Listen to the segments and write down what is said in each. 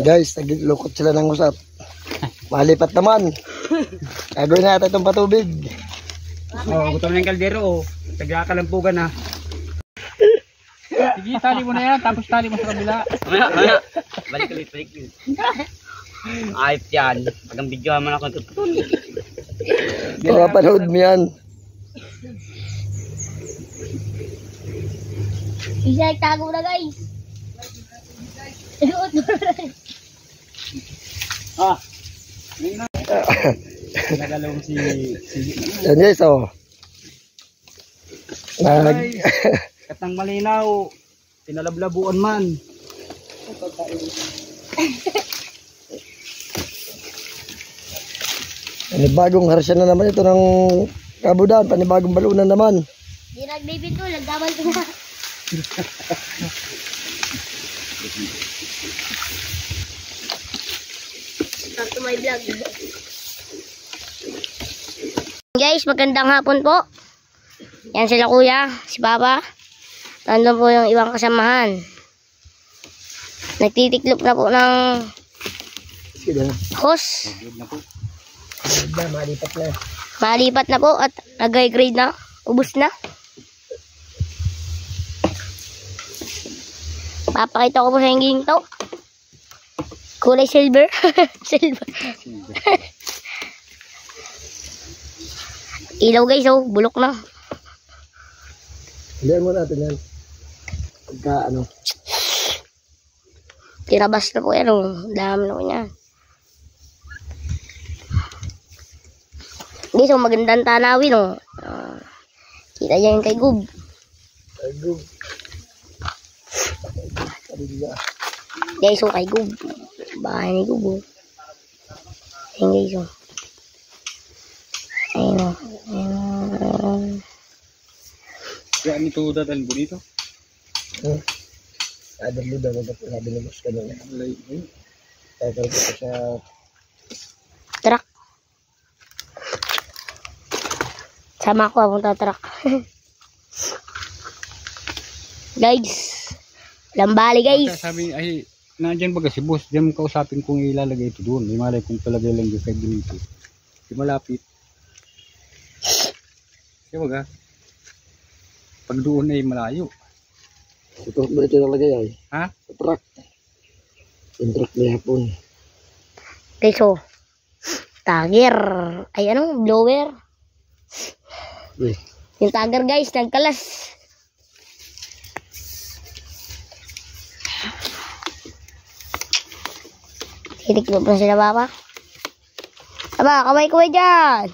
Guys, naglulukot sila ng usap. Malipat naman. Gagawin natin itong patubig. Oh, gutom na yung kaldero. Oh. Tagkakalampugan na. Sige, tali mo na yan. Tapos tali mo sa kabila. Mamaya. Balik ulit. Ayop yan. Pag ang video naman ako tututun. Mapapanood mo yan. Isa tago na guys. Nagalong si Yan guys, oh. Katang malinaw. Pinalablabuan man. Panibagong harsya na naman ito ng kabudan. Panibagong balunan naman. Di nagbibito, nagdaman ko na. Start to my vlog. Guys, magandang hapon po. Yan sila kuya, si papa. Nandun po yung ibang kasamahan. Nagtitiklop na po ng hose. Malipat na. Malipat na po at nag-grade na. Ubus na. Papakita ko po sa yung to. Kulay silver. Silver. Ilaw guys, oh. Bulok na. Hilihan mo natin yan. Pagka ano. Tirabas na po yan, oh. Dami na po yan. Guys, oh. Magandang tanawin, oh. Kita niya yung kay Gub. Kay Gub. Guys, oh. Kay Gub. Bahay ni Gub, oh. Ayun guys, oh. Ayun, oh. Ayun. Yan ito dadalhin po dito. Adal daw sabi ni boss kanina. Tagal ko sa Truck. Sama ko abang tatruck. Guys. Lambali guys. Sabi ay nandiyan baga si boss. Diyan mo kausapin kung ilalagay ito doon. May malay kung palagay lang yung 5 dito. Di malapit. Kaya baga. Pag doon ay malayo. ito ba ito nalagay ay? Ha? Sa truck. Yung truck na hapon. Guys, oh. Tagger. Ay, ano? Blower. Yung tagger guys, nagkalas. Titiklop na sila papa. Aba, kamay-kamay dyan.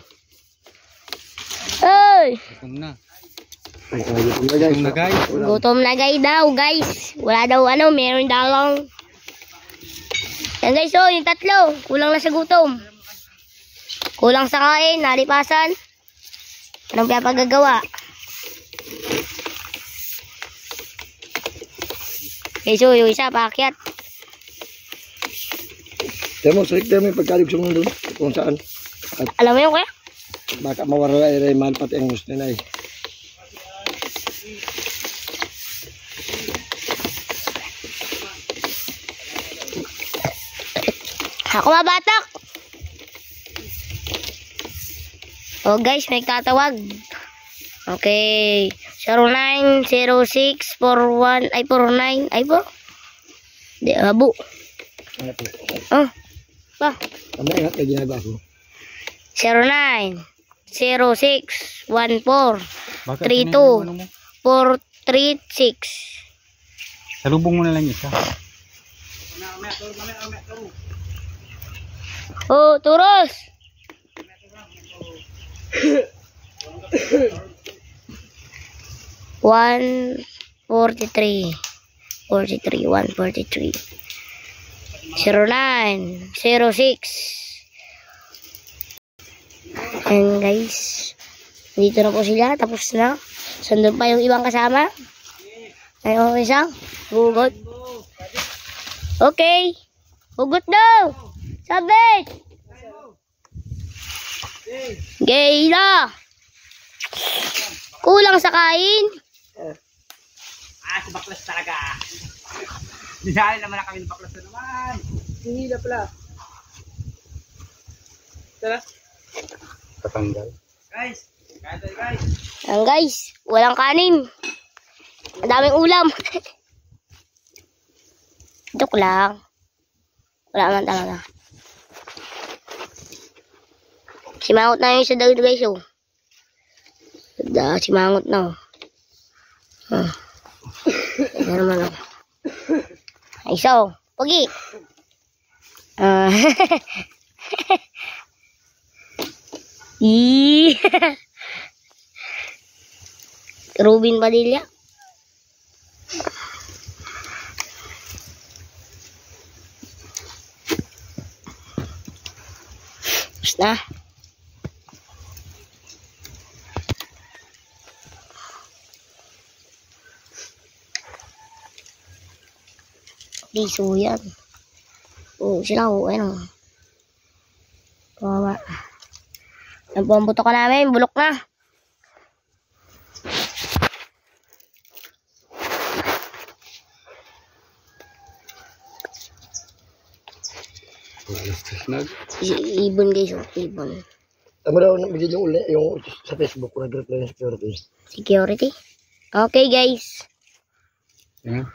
Hey! Gutom na. Ay, gutom na guys. Gutom na guys daw, guys. Wala daw ano, meron daw lang. Yan guys, oh, yung tatlo. Kulang na sa gutom. Kulang sa kain, nalipasan. Anong pinapagagawa? Guys, oh, yung isa, paakyat. Demonstrate mo yung pagkaligso mo doon. Kung saan. At Alam mo yun, kuya? baka mawala ay mahal pati ang gusto na eh. Ako mabatak. Oh guys, may tatawag. Okay. 090641 ay 49 ay po. Di abo. Oh. Ba. Ano nga kaya ginagawa ko? 09061432 436. Salubong mo na lang isa. Oh, turos. One 43 143 0906. And guys, dito na po sila, tapos na. Sandun pa yung ibang kasama. Ayun, isang hugot. Okay, hugot daw. Sabit. Gayla. Kulang sa kain. Si baklas talaga. Dinali naman na kami ng baklas na naman. Hihila pala. Tara. Tatanggal. Guys, kaya tayo guys. Ayan guys, walang kanin. Ang daming ulam. Joke lang. Wala naman talaga. Simangot na yung isa daw guys oh. Simangot na oh. Ano naman oh. Ay, isa oh. Pogi. Rubin Padilla. Tapos na. Piso yan. Oo, sila ko. Ano. Kawawa. Yan po ang buto ka namin. Bulok na. Ibon guys. Oh. Ibon. Tama daw ng video uli yung sa Facebook ko nag-reply ng security. Security. Okay guys. Yan.